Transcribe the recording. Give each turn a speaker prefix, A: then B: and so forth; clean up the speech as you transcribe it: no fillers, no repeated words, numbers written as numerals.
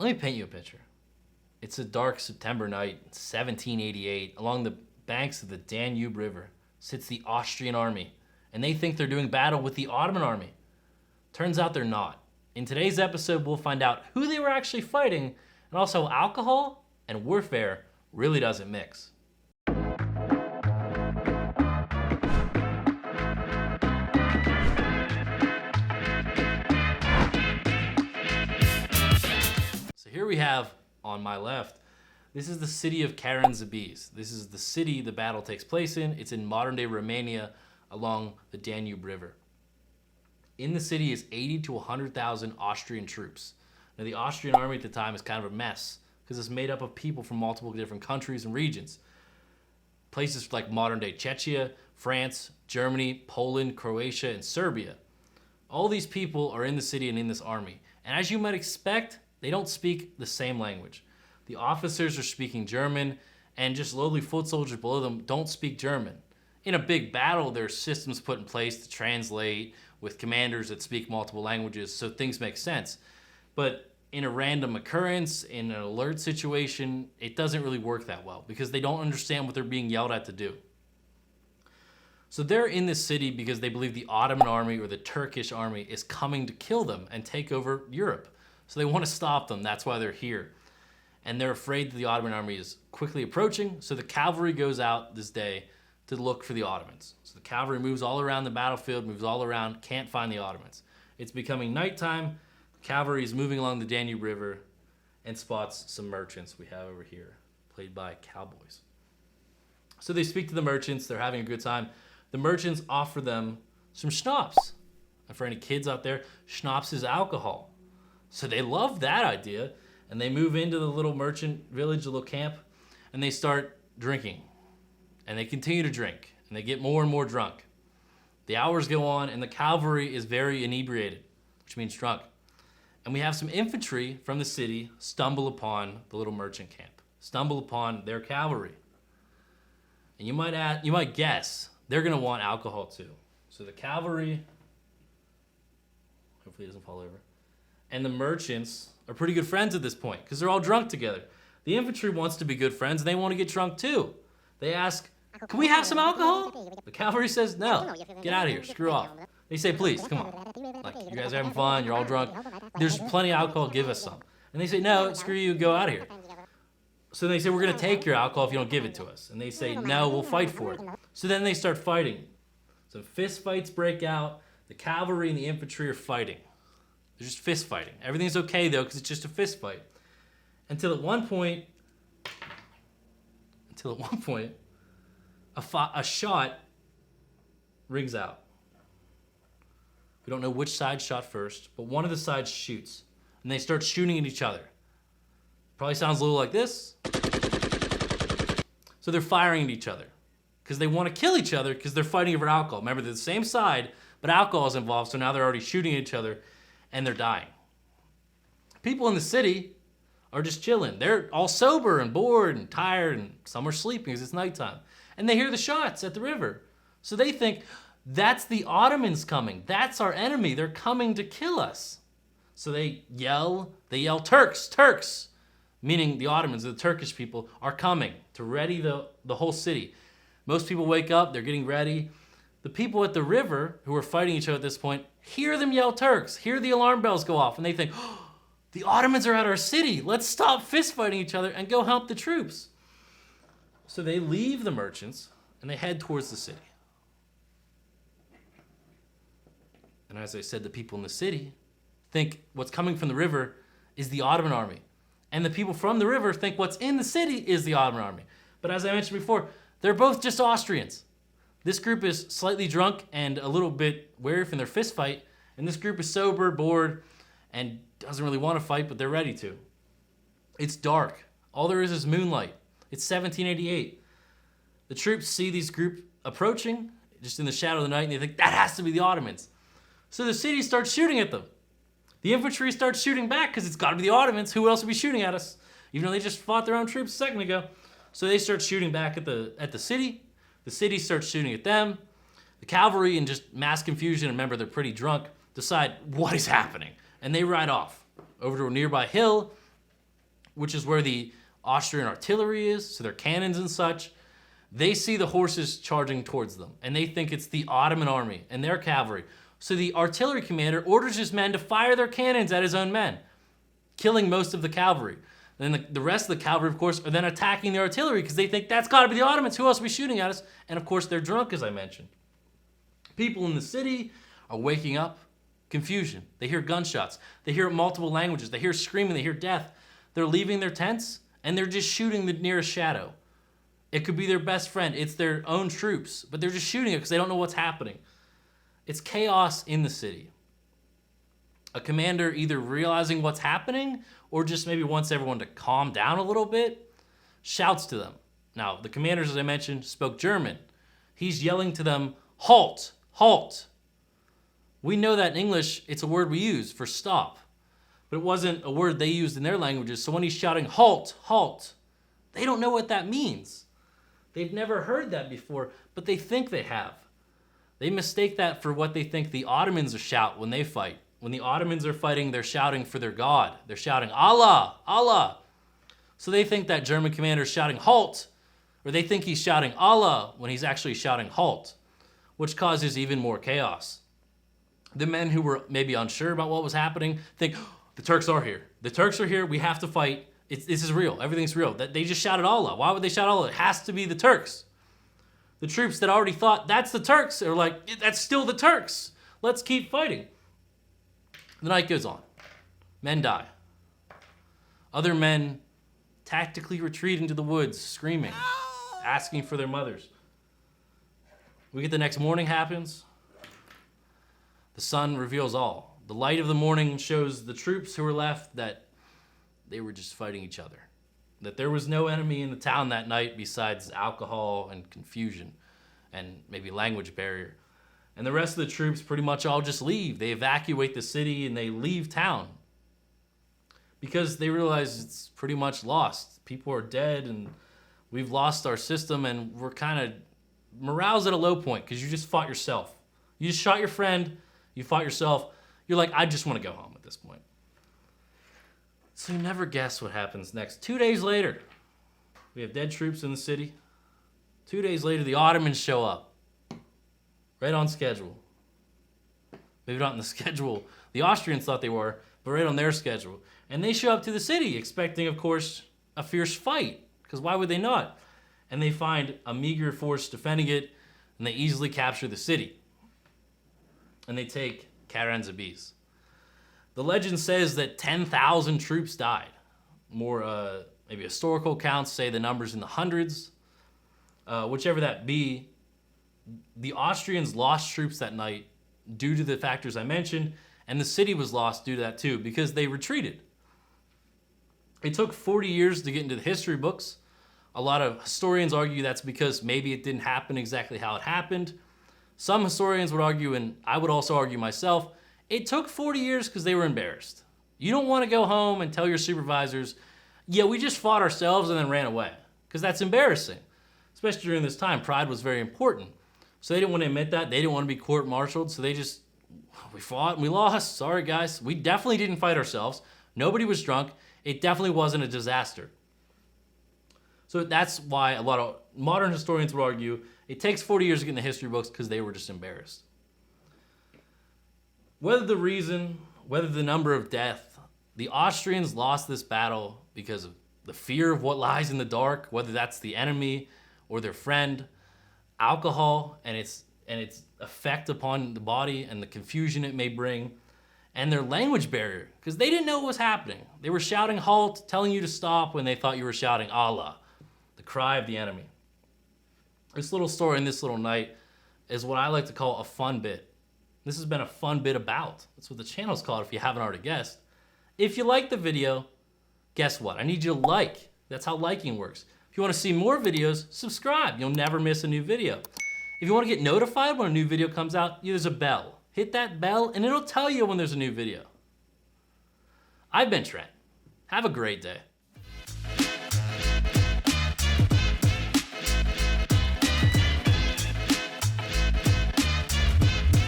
A: Let me paint you a picture. It's a dark September night, 1788. Along the banks of the Danube River sits the Austrian army, and they think they're doing battle with the Ottoman army. Turns out they're not. In today's episode, we'll find out who they were actually fighting, and also how alcohol and warfare really doesn't mix. So here we have, on my left, this is the city of Karansabes. This is the city the battle takes place in. It's in modern-day Romania along the Danube River. In the city is 80 to 100,000 Austrian troops. Now, the Austrian army at the time is kind of a mess because it's made up of people from multiple different countries and regions. Places like modern-day Czechia, France, Germany, Poland, Croatia, and Serbia. All these people are in the city and in this army. And as you might expect, they don't speak the same language. The officers are speaking German, and just lowly foot soldiers below them don't speak German. In a big battle, there are systems put in place to translate with commanders that speak multiple languages, so things make sense. But in a random occurrence, in an alert situation, it doesn't really work that well because they don't understand what they're being yelled at to do. So they're in this city because they believe the Ottoman army or the Turkish army is coming to kill them and take over Europe. So they want to stop them. That's why they're here. And they're afraid that the Ottoman army is quickly approaching. So the cavalry goes out this day to look for the Ottomans. So the cavalry moves all around the battlefield, moves all around, can't find the Ottomans. It's becoming nighttime. The cavalry is moving along the Danube River and spots some merchants we have over here, played by cowboys. So they speak to the merchants. They're having a good time. The merchants offer them some schnapps. And for any kids out there, schnapps is alcohol. So they love that idea, and they move into the little merchant village, the little camp, and they start drinking. And they continue to drink, and they get more and more drunk. The hours go on, and the cavalry is very inebriated, which means drunk. And we have some infantry from the city stumble upon the little merchant camp, stumble upon their cavalry. And you might guess they're going to want alcohol too. So the cavalry, hopefully it doesn't fall over, and the merchants are pretty good friends at this point because they're all drunk together. The infantry wants to be good friends, and they want to get drunk too. They ask, "Can we have some alcohol?" The cavalry says, "No, get out of here, screw off." They say, "Please, come on. Like, you guys are having fun, you're all drunk. There's plenty of alcohol, give us some." And they say, "No, screw you, go out of here." So they say, "We're going to take your alcohol if you don't give it to us." And they say, "No, we'll fight for it." So then they start fighting. So fist fights break out. The cavalry and the infantry are fighting. They're just fist fighting. Everything's okay, though, because it's just a fist fight. Until at one point, a shot rings out. We don't know which side shot first, but one of the sides shoots, and they start shooting at each other. Probably sounds a little like this. So they're firing at each other because they want to kill each other because they're fighting over alcohol. Remember, they're the same side, but alcohol is involved, so now they're already shooting at each other, and they're dying. People in the city are just chilling. They're all sober and bored and tired, and some are sleeping because it's nighttime. And they hear the shots at the river. So they think, that's the Ottomans coming. That's our enemy. They're coming to kill us. So they yell, "Turks, Turks!" Meaning the Ottomans, the Turkish people, are coming to ready the whole city. Most people wake up, they're getting ready. The people at the river, who are fighting each other at this point, hear them yell "Turks," hear the alarm bells go off, and they think, "Oh, the Ottomans are at our city. Let's stop fist fighting each other and go help the troops." So they leave the merchants and they head towards the city. And as I said, the people in the city think what's coming from the river is the Ottoman army. And the people from the river think what's in the city is the Ottoman army. But as I mentioned before, they're both just Austrians. This group is slightly drunk and a little bit wary from their fist fight. And this group is sober, bored, and doesn't really want to fight, but they're ready to. It's dark. All there is moonlight. It's 1788. The troops see this group approaching, just in the shadow of the night, and they think, that has to be the Ottomans. So the city starts shooting at them. The infantry starts shooting back because it's got to be the Ottomans. Who else would be shooting at us? Even though they just fought their own troops a second ago. So they start shooting back at the city. The city starts shooting at them. The cavalry, in just mass confusion, and remember they're pretty drunk, decide what is happening. And they ride off over to a nearby hill which is where the Austrian artillery is, so their cannons and such. They see the horses charging towards them, and they think it's the Ottoman army and their cavalry. So the artillery commander orders his men to fire their cannons at his own men, killing most of the cavalry. Then the rest of the cavalry, of course, are then attacking the artillery because they think that's got to be the Ottomans. Who else will be shooting at us? And of course, they're drunk, as I mentioned. People in the city are waking up. Confusion. They hear gunshots. They hear multiple languages. They hear screaming. They hear death. They're leaving their tents, and they're just shooting the nearest shadow. It could be their best friend. It's their own troops, but they're just shooting it because they don't know what's happening. It's chaos in the city. A commander either realizing what's happening or just maybe wants everyone to calm down a little bit, shouts to them. Now, the commanders, as I mentioned, spoke German. He's yelling to them, halt, halt. We know that in English, it's a word we use for stop, but it wasn't a word they used in their languages. So when he's shouting, halt, halt, they don't know what that means. They've never heard that before, but they think they have. They mistake that for what they think the Ottomans shout when they fight. When the Ottomans are fighting, they're shouting for their God. They're shouting, Allah, Allah. So they think that German commander is shouting, halt, or they think he's shouting Allah when he's actually shouting halt, which causes even more chaos. The men who were maybe unsure about what was happening think, oh, the Turks are here. The Turks are here. We have to fight. This is real. Everything's real. They just shouted Allah. Why would they shout Allah? It has to be the Turks. The troops that already thought, that's the Turks, are like, that's still the Turks. Let's keep fighting. The night goes on. Men die. Other men tactically retreat into the woods, screaming, asking for their mothers. We get the next morning happens. The sun reveals all. The light of the morning shows the troops who were left that they were just fighting each other. That there was no enemy in the town that night besides alcohol and confusion and maybe language barrier. And the rest of the troops pretty much all just leave. They evacuate the city and they leave town because they realize it's pretty much lost. People are dead and we've lost our system and we're kind of, morale's at a low point because you just fought yourself. You just shot your friend, you fought yourself. You're like, I just want to go home at this point. So you never guess what happens next. 2 days later, we have dead troops in the city. 2 days later, the Ottomans show up. Right on schedule. Maybe not on the schedule the Austrians thought they were, but right on their schedule. And they show up to the city expecting, of course, a fierce fight. Because why would they not? And they find a meager force defending it, and they easily capture the city. And they take Karansabes. The legend says that 10,000 troops died. More maybe historical accounts say the number's in the hundreds. Whichever that be, the Austrians lost troops that night due to the factors I mentioned, and the city was lost due to that too, because they retreated. It took 40 years to get into the history books. A lot of historians argue that's because maybe it didn't happen exactly how it happened. Some historians would argue, and I would also argue myself, it took 40 years because they were embarrassed. You don't want to go home and tell your supervisors, yeah, we just fought ourselves and then ran away, because that's embarrassing. Especially during this time, pride was very important. So they didn't want to admit that. They didn't want to be court-martialed, so they just, we fought and we lost. Sorry, guys. We definitely didn't fight ourselves. Nobody was drunk. It definitely wasn't a disaster. So that's why a lot of modern historians would argue it takes 40 years to get in the history books because they were just embarrassed. Whether the number of death, the Austrians lost this battle because of the fear of what lies in the dark, whether that's the enemy or their friend, alcohol and its effect upon the body and the confusion it may bring, and their language barrier, because they didn't know what was happening. They were shouting halt, telling you to stop when they thought you were shouting Allah, the cry of the enemy. This little story and this little night is what I like to call a fun bit. This has been a fun bit about. That's what the channel's called if you haven't already guessed. If you like the video, guess what? I need you to like. That's how liking works. If you want to see more videos, subscribe. You'll never miss a new video. If you want to get notified when a new video comes out, there's a bell. Hit that bell and it'll tell you when there's a new video. I've been Trent. Have a great day.